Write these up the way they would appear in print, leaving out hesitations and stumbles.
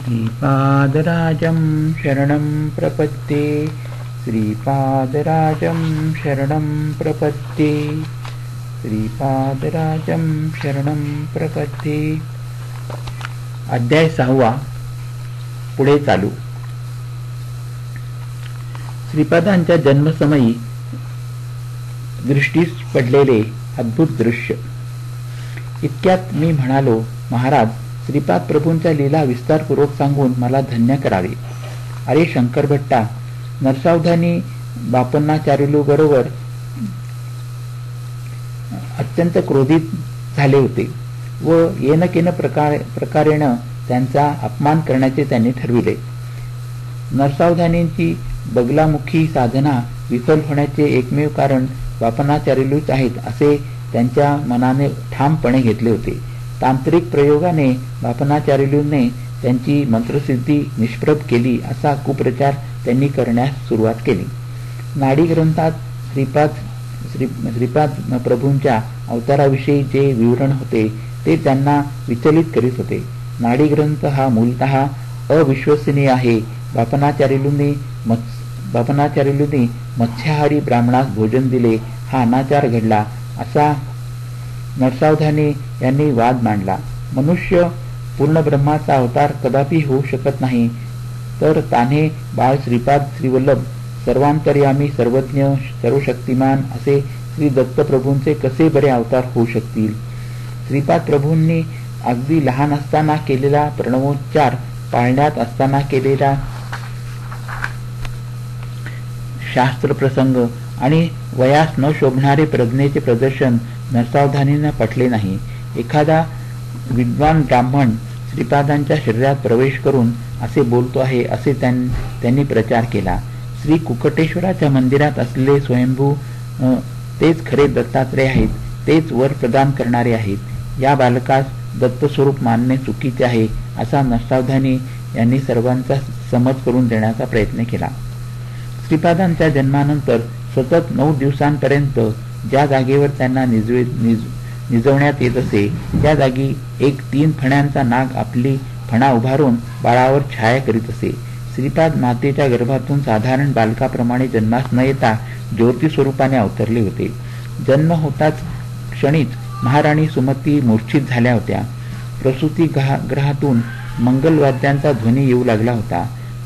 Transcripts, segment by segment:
श्रीपादराजं शरणं प्रपद्ये श्रीपादराजं शरणं प्रपद्ये श्रीपादराजं शरणं प्रपद्ये। अध्याय 6 पुढे चालू। श्रीपादांच्या जन्मसमयी दृष्टीस पडलेले अद्भुत दृश्य। इतक्यात मी म्हणालो, महाराज, श्रीपाद प्रभूंच्या लीला विस्तारपूर्वक सांगून मला धन्य करावे। अरे शंकर भट्टा, नरसावधानी बापन्नाचार्युलू बरोबर अत्यंत क्रोधित झाले होते व येनकेन प्रकारेण त्यांचा अपमान करण्याचे त्यांनी ठरविले। नरसावधानींची बगलामुखी साधना विफल होण्याचे एकमेव कारण बापन्नाचार्युलूच आहेत असे त्यांच्या मनाने ठामपणे घेतले होते। तांत्रिक प्रयोगाने बापन्नाचार्युलूंनी त्यांची मंत्रसिद्धी निष्प्रभ केली असा कुप्रचार त्यांनी करण्यास सुरुवात केली। नाडी ग्रंथात श्रीपाद प्रभूंच्या अवताराविषयी जे विवरण होते ते त्यांना विचलित करीत होते। नाडी ग्रंथ हा मूलतः अविश्वसनीय आहे। बापन्नाचार्युलूंनी मत्स्याहारी ब्राह्मणास भोजन दिले हा अनाचार घडला असा नरसावधानी यांनी वाद मांडला। मनुष्य पूर्ण ब्रह्माचा अवतार कदापि होऊ शकत नाही, तर तान्हे बाळ श्रीपाद श्रीवल्लभ सर्वांतर्यामी सर्वज्ञ सर्वशक्तिमान असे श्री दत्तप्रभूंचे कसे बरे अवतार होऊ शकतील। श्रीपाद प्रभूंनी अगदी लहान असताना केलेला प्रणवोच्चार, पाळण्यात असताना केलेला शास्त्रप्रसंग आणि वयास न शोभणारे प्रज्ञेचे प्रदर्शन नरसावधानींना पटले नाही। एखादा विद्वान ब्राह्मण श्रीपादांच्या शरीरात प्रवेश करून असे बोलतो आहे असे त्यांनी प्रचार केला। श्री कुकटेश्वराच्या मंदिरात असलेले स्वयंभू तेच खरे दत्तात्रय आहेत, तेच वर प्रदान करणारे आहेत। या बालकास दत्तस्वरूप मानणे चुकीचे आहे असा नरसावधानी यांनी सर्वांचा समज करून देण्याचा प्रयत्न केला। श्रीपादांच्या जन्मानंतर सतत 9 दिवसांपर्यंत ज्या जागेवर त्यांना निजवण्यात येत असे त्या जागी एक 3 फण्यांचा नाग आपली फणा उभारून बाळावर छाया करीत असे। श्रीपाद मातेच्या गर्भातून साधारण बालकाप्रमाणे जन्मास न येता ज्योती स्वरूपाने अवतरले होते। जन्म होताच क्षणीच महाराणी सुमती मूर्छित झाल्या होत्या। प्रसूती गृहातून मंगलवाद्यांचा ध्वनी येऊ लागला होता।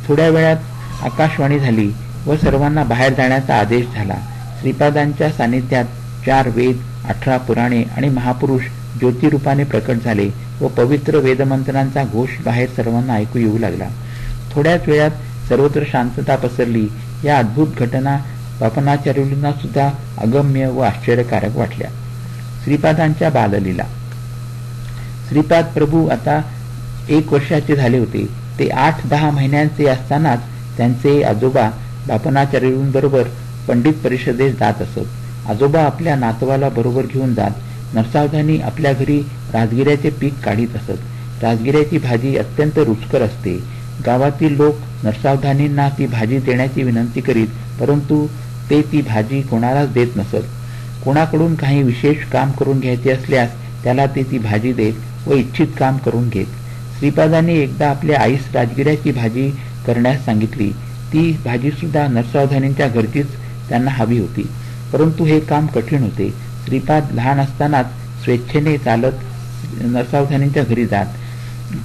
थोड्या वेळात आकाशवाणी झाली व सर्वांना बाहेर जाण्याचा आदेश झाला। श्रीपादांच्या सानिध्यात 4 वेद, 18 पुराणे आणि महापुरुष ज्योतिरूपाने प्रकट झाले व पवित्र वेदमंत्रांचा घोष बाहेर सर्वांना ऐकू येऊ लागला। थोड्याच वेळात सर्वत्र शांतता पसरली। या अद्भुत घटना बापन्नाचार्युलूंना सुद्धा अगम्य व आश्चर्यकारक वाटल्या। श्रीपादांच्या बाललीला। श्रीपाद प्रभू आता 1 वर्षाचे झाले होते। ते 8-10 महिन्यांचे असतानाच त्यांचे आजोबा बापन्नाचार्युलूंबरोबर पंडित परिषदेस जात असत। आजोबा आपल्या नातवाला बरोबर घेऊन जात। नरसावधानी आपल्या घरी राजगिऱ्याचे पीक काढीत असत। राजगिऱ्याची भाजी अत्यंत रुचकर असते। गावातील लोक नरसावधानींना ती भाजी देण्याची विनंती करीत, परंतु ते ती भाजी कोणालाच देत नसत। कोणाकडून काही विशेष काम करून घ्यायचे असल्यास त्याला ते ती भाजी देत व इच्छित काम करून घेत। श्रीपादांनी एकदा आपल्या आईस राजगिऱ्याची भाजी करण्यास सांगितली। ती भाजी सुद्धा नरसावधानींच्या घरचीच त्यांना हवी होती, परंतु हे काम कठीण होते। श्रीपाद लहान असतानाच स्वेच्छेने चालत नरसावधानींच्या घरी जात।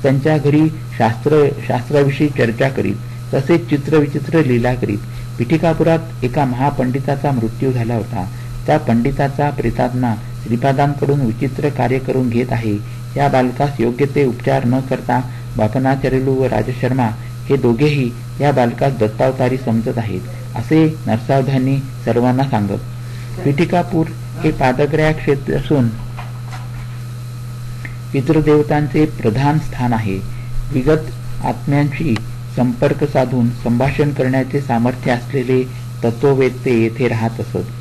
त्यांच्या घरी शास्त्राविषयी चर्चा करीत, तसेच चित्रविचित्र लीला करीत। पिठिकापुरात एका महापंडिताचा मृत्यू झाला होता। त्या पंडिताचा प्रेतात्मा श्रीपादांकडून विचित्र कार्य करून घेत आहे। या बालकास योग्य ते उपचार न करता बापन्नाचार्युलू व राजशर्मा हे दोघेही या बालकास दत्तावतारी समजत आहेत असे नरसावधानी सर्वांना सांगत। पिठिकापूर हे पादग्राह्य क्षेत्र असून पितृदेवतांचे प्रधान स्थान आहे। विगत आत्म्यांशी संपर्क साधून संभाषण करण्याचे सामर्थ्य असलेले तत्ववेत्ते येथे राहत असत।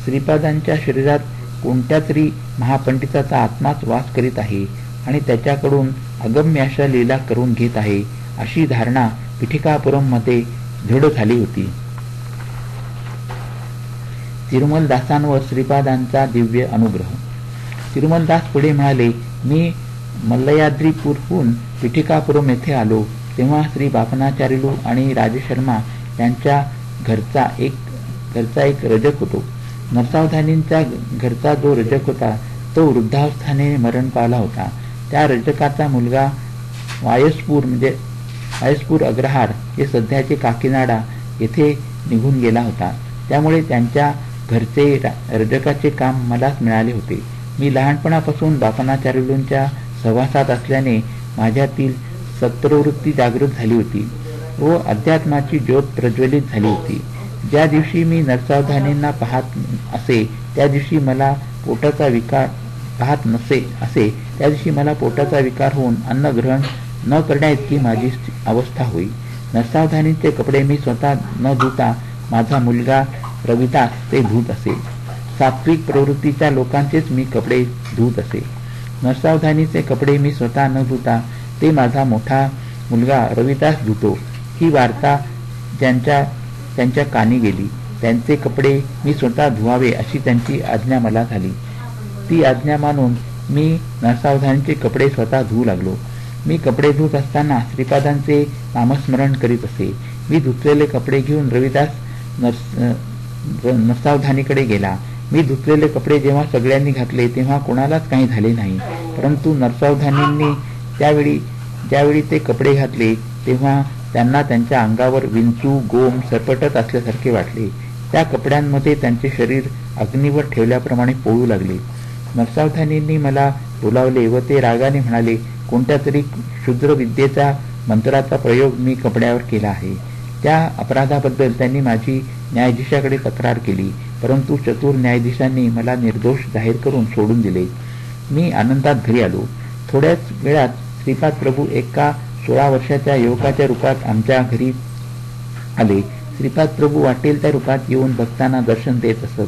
श्रीपादांच्या शरीरात कोणत्या तरी महापंडिताचा आत्माच वास करीत आहे आणि त्याच्याकडून अगम्य अशा लीला करून घेत आहे अशी धारणा पिठिकापुरम मध्ये दृढ झाली होती। तिरुमलदासांवर श्रीपादांचा दिव्य अनुग्रह। तिरुमलदास पुढे म्हणाले, मी मल्लयाद्रीपूरहून पिठिकापुरम येथे आलो तेव्हा श्री बापनाचार्युलू आणि राजशर्मा यांच्या घरचा एक रजक होतो. नरसावधानींच्या घरचा जो रजक होता तो वृद्धावस्थाने मरण पावला होता. त्या रजकाचा मुलगा वायसपूर अग्रहार हे सध्याचे काकीनाडा येथे निघून गेला होता. त्यामुळे त्यांच्या घरचे रजकाचे काम मलाच मिळाले होते. मी लहानपणापासून बापनाचार्युलूंच्या सहवासात असल्याने माझ्यातील सत्प्रवृत्ती जागृत झाली होती व अध्यात्माची ज्योत प्रज्वलित झाली होती. ज्या दिवशी मी नरसावधानींना पाहत असे त्या दिवशी मला पोटाचा विकार होऊन अन्न ग्रहण न करण्याइतकी माझी अवस्था होई. नरसावधानींचे कपडे मी स्वतः न धुता माझा मुलगा रविदास ते धुत असे. सात्विक प्रवृत्तीच्या लोकांचेच मी कपडे धुत असे. नरसावधानीचे कपडे मी स्वतः न धुता ते माझा मोठा मुलगा रविदास धुतो. ही वार्ता त्यांच्या कानी गेली. त्यांचे कपडे मी स्वतः धुवावे अशी त्यांची आज्ञा मला झाली. ती आज्ञा मानून मी नरसावधानीचे कपडे स्वतः धुवू लागलो. मी कपडे धुत असताना श्रीपादांचे नामस्मरण करीत असे. मी धुतलेले कपडे घेऊन रविदास नरसावधानीकडे गेला. मी धुतलेले कपडे जेव्हा सगळ्यांनी घातले तेव्हा कोणालाच काही झाले नाही, परंतु नरसावधानींनी ज्यावेळी ते कपडे घातले तेव्हा त्यांना त्यांच्या अंगावर विंचू गोम सरपटत असल्यासारखे वाटले. त्या कपड्यांमध्ये त्यांचे शरीर अग्नीवर ठेवल्याप्रमाणे पोळू लागले. नरसावधानींनी मला बोलावले व ते रागाने म्हणाले, कोणत्या तरी क्षुद्र विद्येचा मंत्राचा प्रयोग मी कपड्यावर केला आहे. त्या अपराधाबद्दल त्यांनी माझी न्यायाधीशाकडे तक्रार केली, परंतु चतुर न्यायाधीशांनी मला निर्दोष जाहीर करून सोडून दिले. मी आनंदात घरी आलो. थोड्याच वेळात श्रीपाद प्रभू एका 16 वर्षाच्या युवकाच्या रूपात आमच्या घरी आले. श्रीपाद प्रभू वाटेल त्या रूपात येऊन भक्तांना दर्शन देत असत.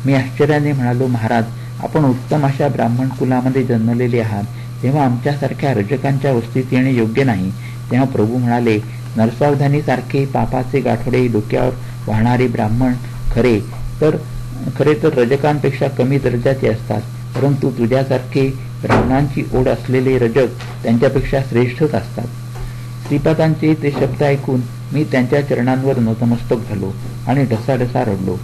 मी आश्चर्याने म्हणालो, महाराज, आपण उत्तम अशा ब्राह्मण कुलामध्ये जन्मलेले आहात, तेव्हा आमच्यासारख्या रजकांच्या वस्तीत येणे योग्य नाही. तेव्हा प्रभू म्हणाले, नरसावधानी सारखे पापाचे गाठोडे डोक्यावर वाहणारे ब्राह्मण खरे तर रजकांपेक्षा कमी दर्जाचे असतात, परंतु तुझ्यासारखे ब्राह्मणांची ओढ असलेले रजक त्यांच्यापेक्षा श्रेष्ठच असतात. श्रीपादांचे ते शब्द ऐकून मी त्यांच्या चरणांवर नतमस्तक झालो आणि ढसाढसा रडलो.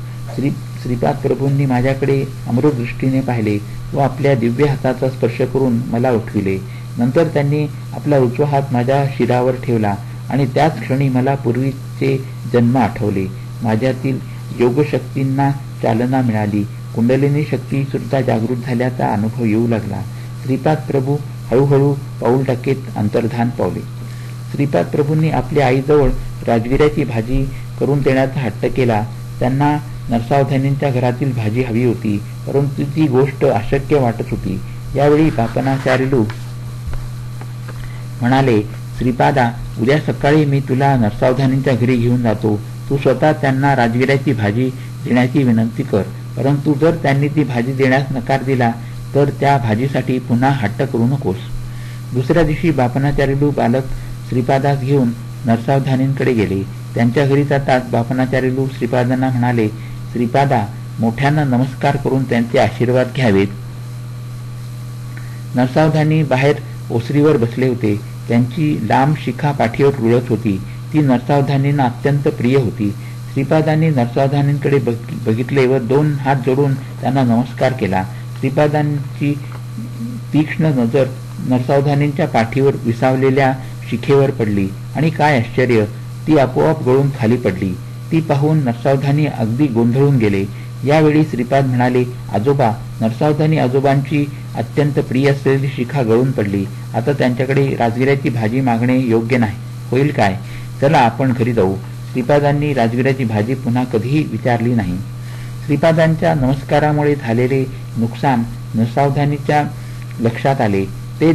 श्रीपाद प्रभूंनी माझ्याकडे अमृतदृष्टीने पाहिले व आपल्या दिव्य हाताचा स्पर्श करून मला उठविले. नंतर त्यांनी आपला उजवा हात माझ्या शिरावर ठेवला आणि त्याच क्षणी मला पूर्वीचे जन्म आठवले. माझ्यातील योगशक्तींना चालना मिळाली. कुंडलिनी शक्ती सुद्धा जागृत झाल्याचा अनुभव येऊ लागला. श्रीपाद प्रभू हळूहळू पाऊल टाकीत अंतर्धान पावले. श्रीपाद प्रभूंनी आपल्या आईजवळ राजगिऱ्याची भाजी करून देण्याचा हट्ट केला. त्यांना नरसावधानींच्या घरातील भाजी हवी होती, परंतु ती गोष्ट अशक्य वाटत होती. यावेळी बापनाचार्युलू म्हणाले, श्रीपादा, उद्या सकाळी मी तुला नरसावधानींच्या घरी घेऊन जातो. तू स्वतः त्यांना राजगिऱ्याची भाजी देण्याची विनंती कर, परंतु जर त्यांनी ती भाजी देण्यास नकार दिला तर त्या भाजीसाठी पुन्हा हट्ट करू नकोस. दुसऱ्या दिवशी बापनाचार्युलू बालक श्रीपादास घेऊन नरसावधानींकडे गेले. त्यांच्या घरी जाताच बापनाचार्युलू श्रीपादांना म्हणाले, श्रीपादा, मोठ्यांना नमस्कार करून त्यांचे आशीर्वाद घ्यावेत. नरसावधानी बाहेर ओसरीवर बसले होते. त्यांची लांब शिखा पाठीवर रुळत होती. ती नरसावधानींना अत्यंत प्रिय होती. श्रीपादांनी नरसावधानींकडे बघितले व 2 हात जोडून त्यांना नमस्कार केला. श्रीपादांची तीक्ष्ण नजर नरसावधानींच्या पाठीवर विसावलेल्या शिखेवर पडली आणि काय आश्चर्य, ती आपोआप गळून खाली पडली. ती पाहून नरसावधानी अगदी गोंधळून गेले. यावेळी श्रीपाद म्हणाले, आजोबा, नरसावधानी आजोबांची अत्यंत प्रिय असलेली शिखा गळून पडली. आता त्यांच्याकडे राजगिऱ्याची भाजी मागणे योग्य नाही होईल काय? चला आपण घरी जाऊ. श्रीपादांनी राजगिऱ्याची भाजी पुन्हा कधीही विचारली नाही. श्रीपादांच्या नमस्कारामुळे झालेले नुकसान नरसावधानीच्या लक्षात आले. ते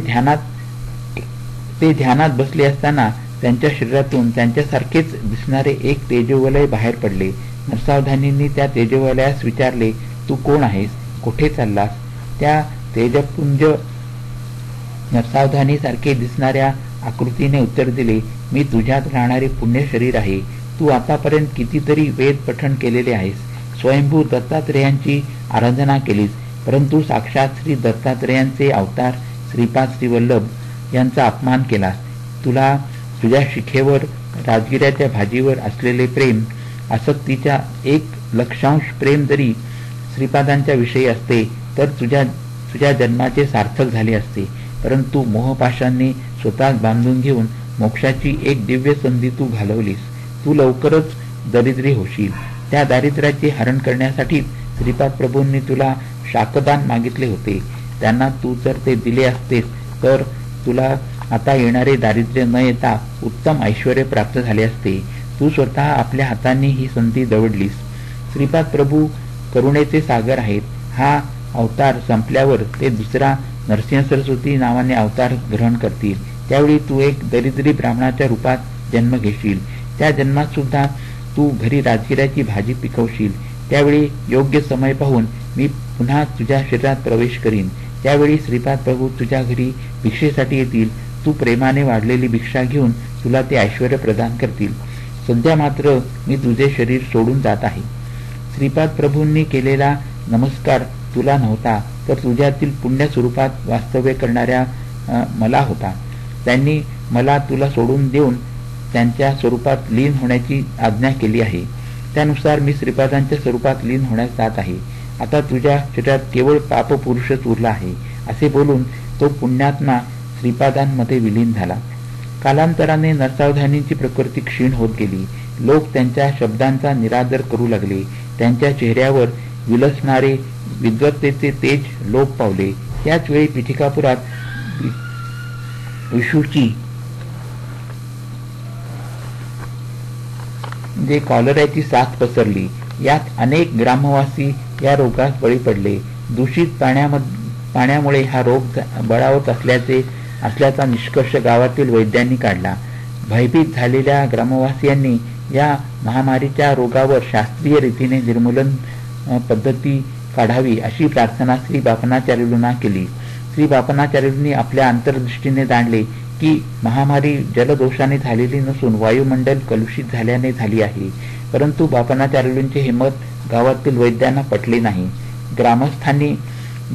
ध्यानात बसले असताना त्यांच्या शरीरातून त्यांच्यासारखेच दिसणारे एक तेजोवलय बाहेर पडले. नरसावधानींनी त्या तेजोवलयास विचारले, तू कोण आहेस? कुठे चाललास? त्या तेजपुंज नरसावधानी सारखे दिसणाऱ्या आकृतीने उत्तर दिले, मी तुझ्यात राहणारे पुण्य शरीर आहे. तू आतापर्यंत कितीतरी वेद पठण केलेले आहेस. स्वयंभू दत्तात्रेयांची आराधना केलीस, परंतु साक्षात श्री दत्तात्रेयांचे अवतार श्रीपाद श्रीवल्लभ यांचा अपमान केलास. तुला तुझ्या शिखेवर, राजगिऱ्याच्या भाजीवर असलेले प्रेम, आसक्तीच्या 1,00,000 प्रेम जरी श्रीपादांच्या विषयी असते तर तुझ्या जन्माचे सार्थक झाले असते. परंतु मोहपाशांनी स्वतः बांधून घेऊन मोक्षाची एक दिव्य संधी तू घालवलीस. तू लवकरच दरिद्री होशील. त्या दारिद्र्याचे हरण करण्यासाठी श्रीपाद प्रभूंनी तुला शाकदान मागितले होते. त्यांना तू जर ते दिले असतेस तर तुला आता येणारे दारिद्र्य न येता उत्तम ऐश्वर प्राप्त झाले असते. तू स्वतः आपल्या हातांनी ही संधी दवडलीस. श्रीपाद प्रभू करुणेचे सागर आहेत. हा अवतार संपल्यावर ते दुसरा नरसिंह सरस्वती नावाने अवतार ग्रहण करतील. त्यावेळी तू एक दरिद्री ब्राह्मणाच्या रूपात जन्म घेशील. त्या जन्मात सुद्धा तू घरी राजगिऱ्याची भाजी पिकवशील. त्यावेळी योग्य समय पाहून मी पुन्हा तुझ्या शरीरात प्रवेश करीन. त्यावेळी श्रीपाद प्रभू तुझ्या घरी भिक्षेसाठी येतील. तू प्रेमाने वाढलेली भिक्षा घेऊन तुला ते ऐश्वर प्रदान करतील. सध्या मात्र मी तुझे शरीर सोडून जात आहे. श्रीपाद प्रभूंनी केलेला नमस्कार तुला नव्हता तर तुझ्यातील पुण्य स्वरूपात वास्तव्य करणाऱ्या मला होता. त्यांनी मला तुला सोडून देऊन त्यांच्या स्वरूपात लीन होण्याची आज्ञा केली आहे. त्यानुसार मी श्रीपादांच्या स्वरूपात लीन होण्यास जात आहे. आता तुझ्या शरीरात केवळ पापपुरुषच उरला आहे. असे बोलून तो पुण्यात्मा श्रीपादांमध्ये विलीन झाला. कालांतराने नरसावधानींची प्रकृती क्षीण होत गेली. लोक त्यांच्या शब्दांचा निरादर करू लागले. त्यांच्या चेहऱ्यावर विलसणारे विद्वत्तेचे तेज लोप पावले. त्याच वेळी पिठिकापुरात विषूची जे कॉलऱ्याची साथ पसरली. यात अनेक ग्रामवासी या रोगास बळी पडले. दूषित पाण्यामुळे हा रोग बळावत असल्याचा निष्कर्ष गावातील वैद्यांनी काढला. भयभीत झालेल्या ग्रामवासियांनी या महामारीच्या रोगावर शास्त्रीय रीतीने निर्मूलन पद्धती काढावी अशी प्रार्थना श्री बापनाचार्युंना केली. श्री बापनाचार्युंनी आपल्या अंतर्दृष्टीने जाणले की महामारी जलदोषाने झालेली नसून वायुमंडल कलुषित झाल्याने झाली आहे. परंतु बापनाचार्युंचे हे मत गावातील वैद्यांना पटले नाही. ग्रामस्थांनी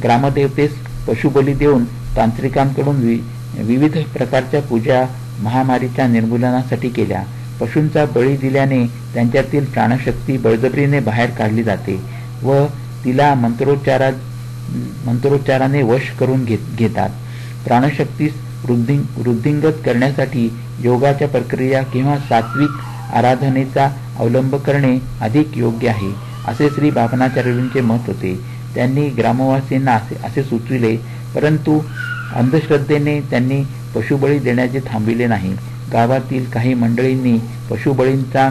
ग्रामदेवतेस पशुबली देऊन तांत्रिकांकडून विविध प्रकारच्या पूजा महामारीच्या निर्मूलनासाठी केल्या. पशूंचा बळी दिल्याने त्यांच्यातील प्राणशक्ती बळजबरीने बाहेर काढली जाते व तिला मंत्रोच्चाराने वश करून घेतात. प्राणशक्तीस वृद्धिंगत करण्यासाठी योगाच्या प्रक्रिया किंवा सात्विक आराधनेचा अवलंब करणे अधिक योग्य आहे असे श्री बापनाचार्युंचे मत होते. त्यांनी ग्रामवासींना असे सुचविले. परंतु अंधश्रद्धेने त्यांनी पशुबळी देण्याचे थांबिले नाही. गावातील काही मंडळींनी पशुबळींचा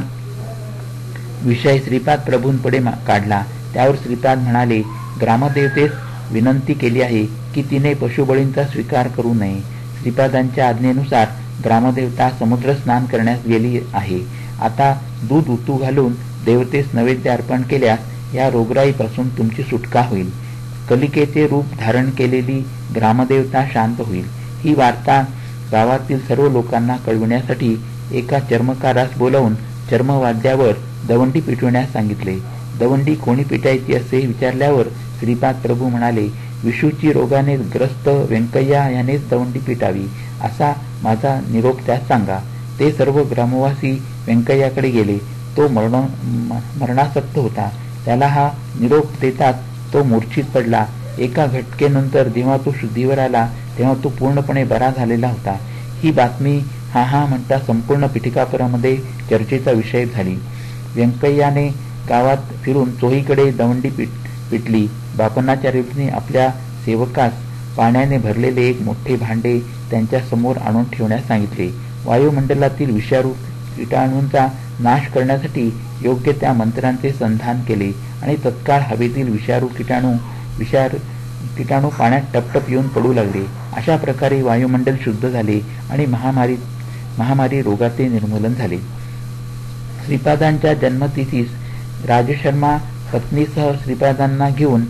विषय श्रीपाद प्रभूंपुढे काढला. त्यावर श्रीपाद म्हणाले, ग्रामदेवतेस विनंती केली आहे की तिने पशुबळींचा स्वीकार करू नये. श्रीपादांच्या आज्ञेनुसार ग्रामदेवता समुद्र स्नान करण्यास गेली आहे. आता दूध उतू घालून देवतेस नैवेद्य अर्पण केल्यास या रोगराईपासून तुमची सुटका होईल. कलिकेचे रूप धारण केलेली ग्रामदेवता शांत होईल. ही वार्ता गावातील सर्व लोकांना कळविण्यासाठी एका चर्मकारास बोलावून चर्मवाद्यावर दवंडी पिटविण्यास सांगितले. दवंडी कोणी पिटायची असे विचारल्यावर श्रीपाद प्रभू म्हणाले, विषूची रोगाने ग्रस्त व्यंकय्या यानेच दवंडी पिटावी असा माझा निरोप त्यास सांगा. ते सर्व ग्रामवासी व्यंकय्याकडे गेले. तो मरणासक्त होता. त्याला हा निरोप देताच तो मूर्छित पडला. एका घटकेनंतर जेव्हा तो शुद्धीवर आला तेव्हा तो पूर्णपणे बरा झालेला होता. ही बातमी हा म्हणता संपूर्ण पिठिकापुरामध्ये चर्चेचा विषय झाली. व्यंकय्याने गावात फिरून चोहीकडे दवंडी पिटली. बापनाचार्यांनी आपल्या सेवकास पाण्याने भरलेले एक मोठे भांडे त्यांच्या समोर आणून ठेवण्यास सांगितले. वायुमंडलातील विषारू कीटाणूंचा नाश करण्यासाठी योग्य त्या मंत्रांचे संधान केले आणि तत्काळ हवेतील विषारू कीटाणू पाण्यात टपटप येऊन पडू लागले. अशा प्रकारे वायुमंडल शुद्ध झाले आणि महामारी रोगाचे निर्मूलन झाले. श्रीपादांच्या जन्मतिथीस राजशर्मा पत्नीसह श्रीपादांना घेऊन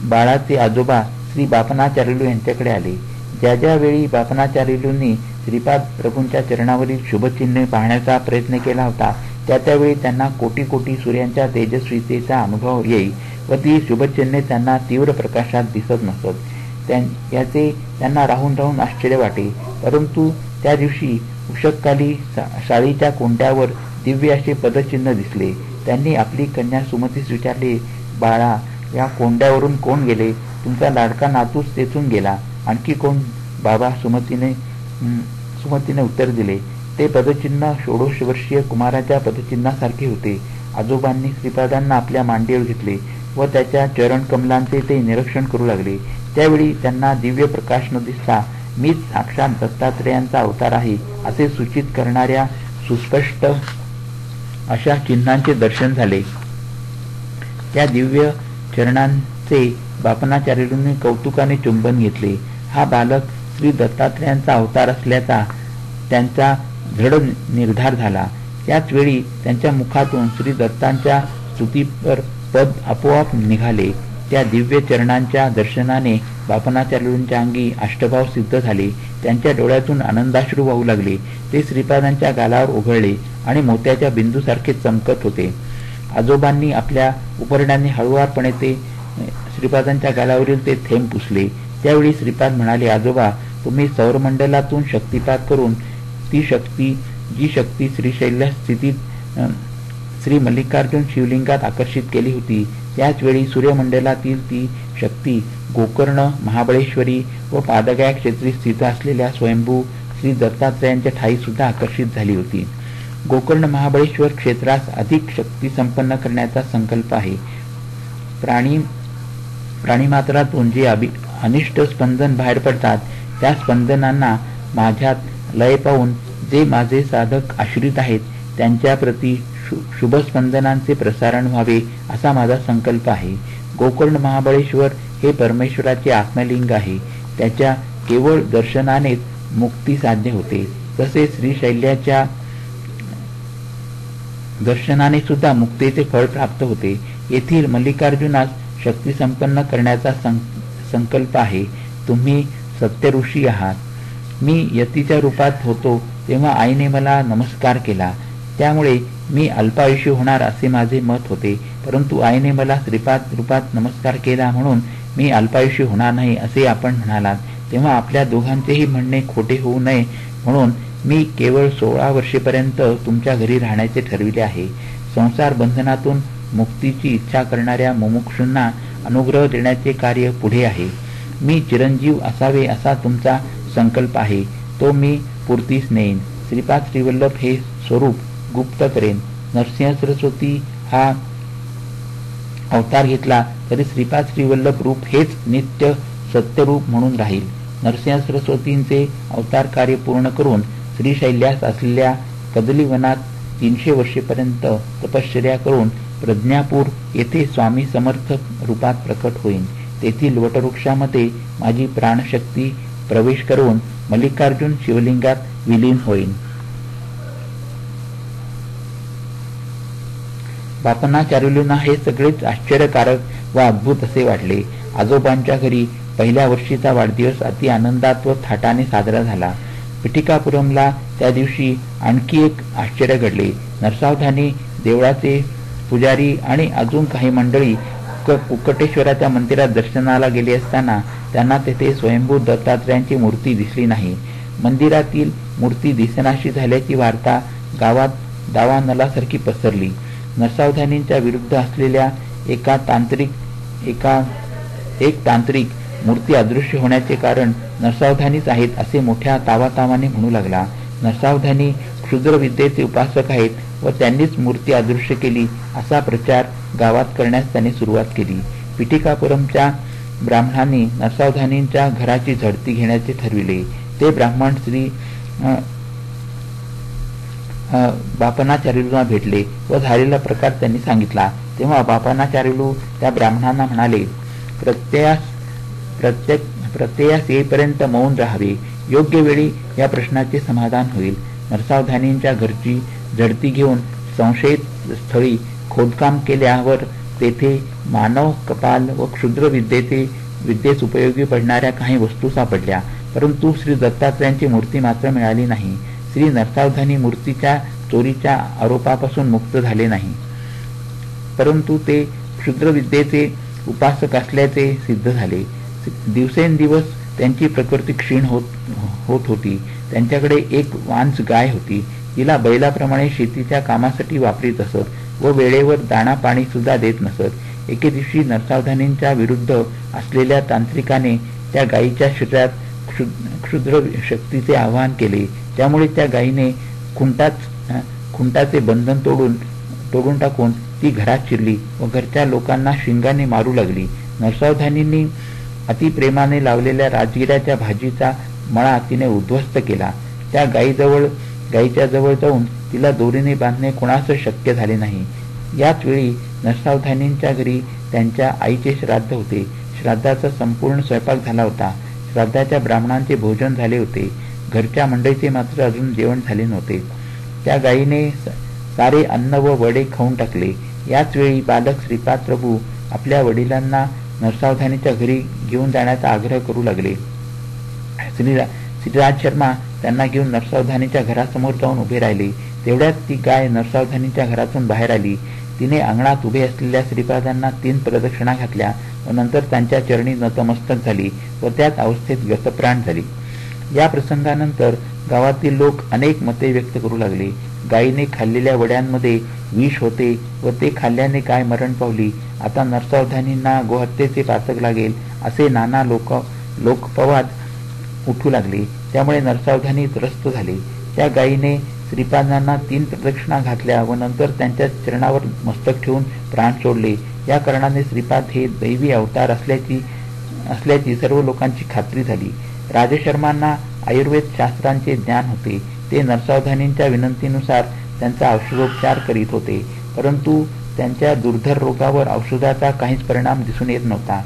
बाळाचे आजोबा श्री बापनाचार्युलू यांच्याकडे आले. ज्या वेळी बापनाचार्युलूंनी श्रीपाद प्रभूंच्या चरणावरील शुभचिन्हे पाहण्याचा प्रयत्न केला होता त्यावेळी त्यांना कोटी कोटी सूर्यांच्या तेजस्वीतेचा अनुभव येई व ती शुभचिन्हे त्यांना तीव्र प्रकाशात दिसत नसत. याचे त्यांना राहून आश्चर्य वाटे. परंतु त्या दिवशी उषक्काली साळीच्या कोंड्यावर दिव्य असे पदचिन्ह दिसले. त्यांनी आपली कन्या सुमतीस विचारले, बाळा, या कोंड्यावरून कोण गेले? तुमचा लाडका नातूच तेथून गेला. आणखी कोण? बाबा, सुमतीने उत्तर दिले. ते पदचिन्ह 16 वर्षीय कुमाराच्या पदचिन्हासारखे होते. आजोबांनी श्रीपादांना आपल्या मांडीवर घेतले व त्याच्या चरण कमलांचे ते निरीक्षण करू लागले. त्यावेळी त्यांना दिव्य प्रकाश न दिसता मीच साक्षात दत्तात्रेयांचा अवतार आहे असे सूचित करणाऱ्या सुस्पष्ट अशा चिन्हांचे दर्शन झाले. त्या दिव्य चरणांचे बापनाचार्यांनी कौतुकाने चुंबन घेतले. हा बालक श्री दत्तात्रेयांचा अवतार असल्याचा त्यांचा दृढ निर्धार झाला. त्याच वेळी त्यांच्या मुखातून श्री दत्तांच्या स्तुतीपर पद आपोआप निघाले. त्या दिव्य चरणांच्या दर्शनाने बापनाचार्यांच्या अंगी अष्टभाव सिद्ध झाले. त्यांच्या डोळ्यातून आनंदाश्रू वाहू लागले. ते श्रीपादांच्या गालावर ओघळले आणि मोत्याच्या बिंदूसारखे चमकत होते. आजोबांनी आपल्या उपरण्याने हळुवारपणे ते श्रीपादांच्या गालावरील ते थेंब पुसले. त्यावेळी श्रीपाद म्हणाले, आजोबा, तुम्ही सौरमंडलातून शक्तिपात करून जी शक्ती श्रीशैल्य स्थितीत श्री मल्लिकार्जुन शिवलिंगात आकर्षित केली होती, त्याच वेळी सूर्यमंडलातील ती शक्ती गोकर्ण, महाबळेश्वरी व पादगया क्षेत्री स्थित असलेल्या स्वयंभू श्री दत्तात्रेयांच्या ठाई सुद्धा आकर्षित झाली होती. गोकर्ण महाबळेश्वर क्षेत्रास अधिक शक्ती संपन्न करण्याचा संकल्प आहे. प्राणीमात्रातून जे अनिष्ट स्पंदन बाहेर पडतात, त्या स्पंदनांना माझ्यात लय पाहून जे माझे साधक आश्रित आहेत त्यांच्या प्रती शुभस्पंदनांचे प्रसारण व्हावे असा माझा संकल्प आहे. गोकर्ण महाबळेश्वर हे परमेश्वराचे आत्मलिंग आहे. त्याच्या केवळ दर्शनानेच मुक्ती साध्य होते. तसेच श्रीशैल्याच्या दर्शनाने सुद्धा मुक्तीचे फळ प्राप्त होते. येथील मल्लिकार्जुनास शक्ती संपन्न करण्याचा संकल्प आहे. तुम्ही सत्यऋषी आहात. मी यतीच्या रूपात होतो तेव्हा आईने मला नमस्कार केला. त्यामुळे मी अल्पायुषी होणार असे माझे मत होते. परंतु आईने मला श्रीपाद रूपात नमस्कार केला म्हणून मी अल्पायुषी होणार नाही असे आपण म्हणालात. तेव्हा आपल्या दोघांचेही म्हणणे खोटे होऊ नये म्हणून मी केवळ 16 वर्षेपर्यंत तुमच्या घरी राहण्याचे ठरविले आहे. संसार बंधनातून मुक्तीची इच्छा करणाऱ्या मुमुक्षूंना अनुग्रह देण्याचे कार्य पुढे आहे. मी चिरंजीव असावे असा तुमचा संकल्प आहे. तो मी पूर्तीस नेईन. श्रीपाद श्रीवल्लभ हे स्वरूप गुप्त करेन. नरसिंह सरस्वती हा अवतार घेतला तरी श्रीपाद श्रीवल्लभ रूप हेच नित्य सत्यरूप म्हणून राहील. नरसिंह सरस्वतींचे अवतार कार्य पूर्ण करून श्रीशैल्यास असलेल्या कदलीवनात 300 वर्षेपर्यंत तपश्चर्या करून प्रज्ञापूर येथे स्वामी समर्थ रूपात प्रकट होईन. तेथील वटवृक्षामध्ये माझी प्राणशक्ती प्रवेश करून मल्लिकार्जुन शिवलिंगात विलीन होईन. बापनाचार्युलींना हे सगळेच आश्चर्यकारक व अद्भुत असे वाटले. आजोबांच्या घरी पहिल्या वर्षीचा वाढदिवस अति आनंदात व थाटाने साजरा झाला. पिठिकापुरमला त्या दिवशी आणखी एक आश्चर्य घडले. नरसावधानी देवळाचे पुजारी आणि अजून काही मंडळी कुक्कटेश्वराच्या मंदिरात दर्शनाला गेले असताना त्यांना तेथे स्वयंभू दत्तात्रेयांची मूर्ती दिसली नाही. मंदिरातील मूर्ती दिसेनाशी झाल्याची वार्ता गावात दावानलासारखी पसरली. नरसावधानींच्या विरुद्ध असलेल्या एक तांत्रिक मूर्ती अदृश्य होण्याचे कारण नरसावधानीच आहेत असे मोठ्या तावातावाने म्हणू लागला. नरसावधानी क्षुद्र विद्येचे उपासक आहेत व त्यांनीच मूर्ती अदृश्य केली असा प्रचार गावात करण्यास त्यांनी सुरुवात केली. पिठिकापुरमच्या ब्राह्मणांनी नरसावधानींच्या घराची झडती घेण्याचे ठरविले. ते ब्राह्मण श्री बापनाचार्युलूंना भेटले व झालेला प्रकार त्यांनी सांगितला. तेव्हा बापनाचार्युलू त्या ब्राह्मणांना म्हणाले, प्रत्ययास येईपर्यंत मौन राहावे. योग्य वेळी या प्रश्नाचे समाधान होईल. नरसावधानींच्या घरची झडती घेऊन संशयित स्थळी खोदकाम केल्यावर तेथे मानव कपाल व क्षुद्र विद्येस उपयोगी पडणाऱ्या काही वस्तू सापडल्या. परंतु श्री दत्तात्रेयांची मूर्ती मात्र मिळाली नाही. श्री नरसावधानी मूर्तीच्या चोरीच्या आरोपापासून मुक्त झाले नाही, परंतु ते क्षुद्र विद्येचे उपासक असल्याचे सिद्ध झाले. दिवसेंदिवस त्यांची प्रकृती क्षीण होत होती. त्यांच्याकडे एक वांस गाय होती. तिला बैलाप्रमाणे शेतीच्या कामासाठी वापरीत असत व वेळेवर दाणा पाणी सुद्धा देत नसत. एके दिवशी नरसावधानींच्या विरुद्ध असलेल्या तांत्रिकाने त्या गायीच्या शरीरात क्षुद्र शक्तीचे आवाहन केले. त्यामुळे त्या गायीने खुंटाचे बंधन तोडून टाकून ती घरात शिरली व घरच्या लोकांना शिंगाने मारू लागली. नरसावधानींनी अतिप्रेमाने लावलेल्या राजगिऱ्याच्या भाजीचा मळा तिने उद्ध्वस्त केला. त्या गायीच्या जवळ जाऊन तिला दोरीने बांधणे कोणास शक्य झाले नाही. याच वेळी नरसावधानींच्या घरी त्यांच्या आईचे श्राद्ध होते. श्राद्धाचा संपूर्ण स्वयंपाक झाला होता. श्राद्धाच्या ब्राह्मणांचे भोजन झाले होते. घरच्या मंडळीचे मात्र अजून जेवण झाले नव्हते. त्या गायीने सारे अन्न व वडे खाऊन टाकले. याच वेळी बालक श्रीपाद प्रभू आपल्या वडिलांना नरसावधानीच्या घरी घेऊन जाण्याचा आग्रह करू लागले. श्रीराज शर्मा त्यांना घेऊन नरसावधानीच्या घरासमोर जाऊन उभे राहिले. तेवढ्यात ती गाय नरसावधानीच्या घरातून बाहेर आली. तिने अंगणात उभे असलेल्या श्रीपादांना 3 प्रदक्षिणा घातल्या व नंतर त्यांच्या चरणी नतमस्तक झाली व त्याच अवस्थेत गतप्राण झाली. या प्रसंगानंतर गावातील लोक अनेक मते व्यक्त करू लागले. गायीने खाल्लेल्या वड्यांमध्ये विष होते व ते खाल्ल्याने गाय मरण पावली. आता नरसावधानींना गोहत्येचे पातक लागेल असे नाना लोकपवाद उठू लागले. त्यामुळे नरसावधानी त्रस्त झाले. त्या गायीने श्रीपादांना 3 प्रदक्षिणा घातल्या व नंतर त्यांच्या चरणावर मस्तक ठेवून प्राण सोडले. या कारणाने श्रीपाद हे दैवी अवतार असल्याची सर्व लोकांची खात्री झाली. राजशर्मांना आयुर्वेद शास्त्रांचे ज्ञान होते. ते नरसावधानींच्या विनंतीनुसार त्यांचा औषधोपचार करीत होते, परंतु त्यांच्या दुर्धर रोगावर औषधाचा काहीच परिणाम दिसून येत नव्हता.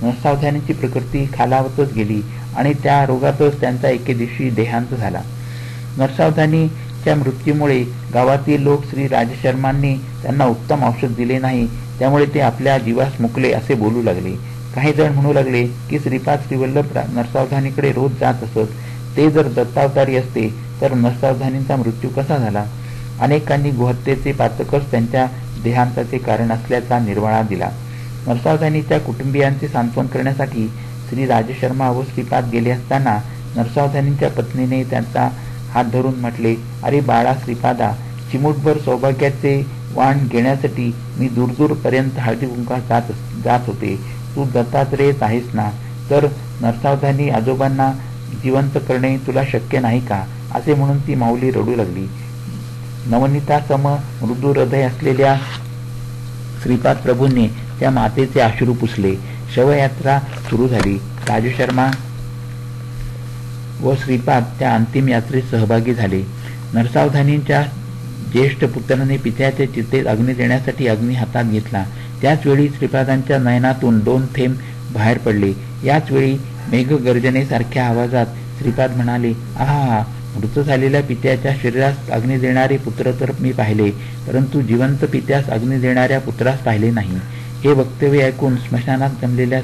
नरसावधानींची प्रकृती खालावतच गेली आणि त्या रोगातच त्यांचा एके दिवशी देहांत झाला. नरसावधानीच्या मृत्यूमुळे गावातील लोक श्री राजशर्मांनी त्यांना उत्तम औषध दिले नाही, त्यामुळे ते आपल्या जीवास मुकले असे बोलू लागले. काही जण म्हणू लागले की श्रीपाद श्रीवल्लभ नरसावधानीकडे रोज जात असत. ते जर दत्तावतारी असते तर नरसावधानींचा मृत्यू कसा झाला? अनेकांनी गोहत्येचे पातकच त्यांच्या देहांताचे कारण असल्याचा निर्वाळा दिला. नरसावधानीच्या कुटुंबियांचे सांत्वन करण्यासाठी श्री राजशर्मा व श्रीपाद गेले असताना नरसावधानींच्या पत्नीने त्यांचा हात धरून म्हटले, अरे बाळा श्रीपादा, चिमूटभर सौभाग्याचे वाण घेण्यासाठी मी दूरपर्यंत हळदी कुंकात जात होते. तू दत्तात्रेयच आहेस ना, तर नरसावधानी आजोबांना जिवंत करणे तुला शक्य नाही का? असे म्हणून ती माऊली रडू लागली. नवनीतासम मृदू हृदय असलेल्या श्रीपाद प्रभूंनी त्या मातेचे अश्रू पुसले. शवयात्रा सुरू झाली. राजशर्मा व श्रीपाद त्या अंतिम यात्रेत सहभागी झाले. नरसावधानींच्या ज्येष्ठ पुत्राने पित्याच्या चितेत अग्नी देण्यासाठी अग्नी हातात घेतला. त्याच वेळी श्रीपादांच्या नयनातून 2 थेंब बाहेर पडले. याच वेळी मेघगर्जनेसारख्या आवाजात श्रीपाद म्हणाले, आहा, मृत झालेल्या पित्याच्या शरीरास अग्नी देणारे पुत्र तर मी पाहिले, परंतु जिवंत पित्यास अग्नी देणाऱ्या पुत्रास पाहिले नाही. हे वक्तव्य ऐकून स्मशानात जमलेले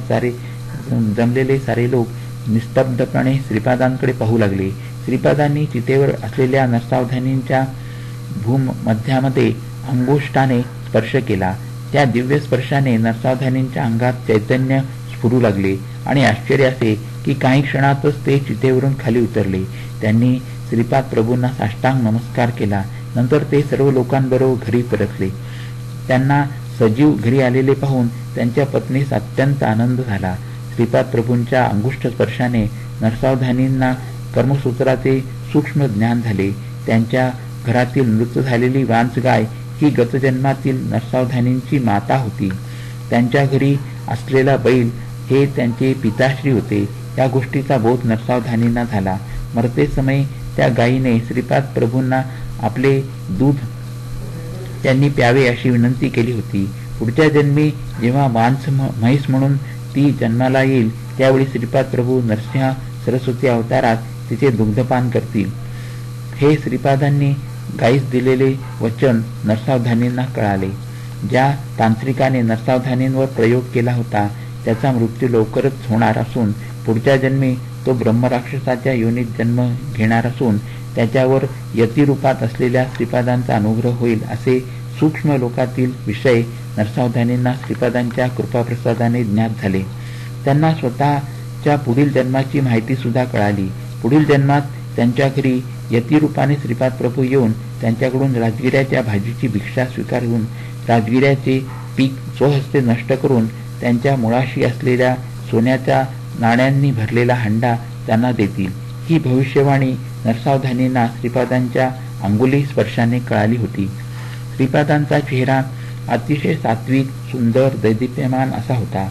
सारे लोक निस्तब्धपणे श्रीपादांकडे पाहू लागले. श्रीपादांनी चितेवर असलेल्या नरसावधानींच्या भूमध्यामध्ये अंगुष्ठाने स्पर्श केला. त्या दिव्य स्पर्शाने नरसावधानींच्या अंगात चैतन्य स्फुरू लागले आणि आश्चर्य असे की काही क्षणातच ते चितेवरून खाली उतरले. त्यांनी श्रीपाद प्रभूंना साष्टांग नमस्कार केला. नंतर ते सर्व लोकांबरोबर घरी परतले. त्यांना सजीव घरी आलेले पाहून त्यांच्या पत्नीस अत्यंत आनंद झाला. श्रीपाद प्रभूंच्या अंगुष्ठ स्पर्शाने नरसावधानींना कर्मसूत्राचे सूक्ष्म ज्ञान झाले. त्यांच्या घरातील मृत झालेली वांस गाय ही गतजन्मातील नरसावधानींची माता होती. त्यांच्या घरी असलेला बैल हे त्यांचे पिताश्री होते. या गोष्टीचा बोध नरसावधानींना झाला. मरते समय त्या गायीने श्रीपाद प्रभूंना आपले दूध त्यांनी प्यावे अशी विनंती केली होती. पुढच्या जन्मी जेव्हा मांस म्हैस म्हणून ती जन्माला येईल त्यावेळी श्रीपाद प्रभू नरसिंह सरस्वती अवतारात तिचे दुग्धपान करतील. हे श्रीपादांनी गायीस दिलेले वचन नरसावधानींना कळाले. ज्या तांत्रिकाने नरसावधानींवर प्रयोग केला होता त्याचा मृत्यू लवकरच होणार असून पुढच्या जन्मी तो ब्रह्मराक्षसाच्या योनीत जन्म घेणार असून त्याच्यावर यतिरूपात असलेल्या श्रीपादांचा अनुग्रह होईल असे सूक्ष्म लोकातील विषय नरसावधानींना श्रीपादांच्या कृपाप्रसादाने ज्ञात झाले. त्यांना स्वतःच्या पुढील जन्माची माहिती सुद्धा कळाली. पुढील जन्मात त्यांच्या घरी यतिरूपाने श्रीपाद प्रभू येऊन त्यांच्याकडून राजगिऱ्याच्या भाजीची भिक्षा स्वीकारून राजगिऱ्याचे पीक स्वहस्ते नष्ट करून त्यांच्या मुळाशी असलेल्या सोन्याच्या नाण्यांनी भरलेला हंडा त्यांना देतील. ही भविष्यवाणी नरसावधानींना श्रीपादांच्या अंगुली स्पर्शाने कळाली होती. श्रीपादांचा चेहरा अतिशय सात्विक, सुंदर, दैदिप्यमान असा होता.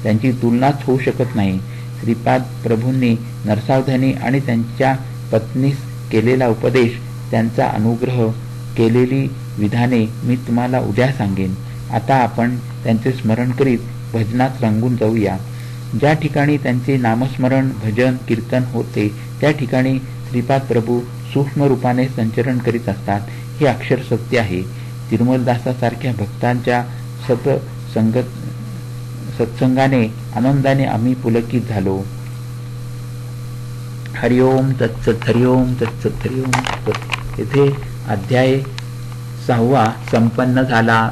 त्यांची तुलनाच होऊ शकत नाही. श्रीपाद प्रभूंनी नरसावधानी आणि त्यांच्या पत्नीस केलेला उपदेश, त्यांचा अनुग्रह, केलेली विधाने मी तुम्हाला उद्या सांगेन. आता आपण त्यांचे स्मरण करीत भजनात रंगून जाऊया. ज्या ठिकाणी त्यांचे नामस्मरण, भजन, कीर्तन होते त्या ठिकाणी श्रीपाद प्रभू सूक्ष्म रूपाने संचरण करीत असतात, हे अक्षर सत्य आहे. तिरुमलदासासारख्या भक्तांच्या सत्संगाने आनंदाने आम्ही पुलकित झालो. हरिओम तत्सत, हरिओम तत्सत, हरिओम तत्सत. येथे अध्याय 6 संपन्न झाला.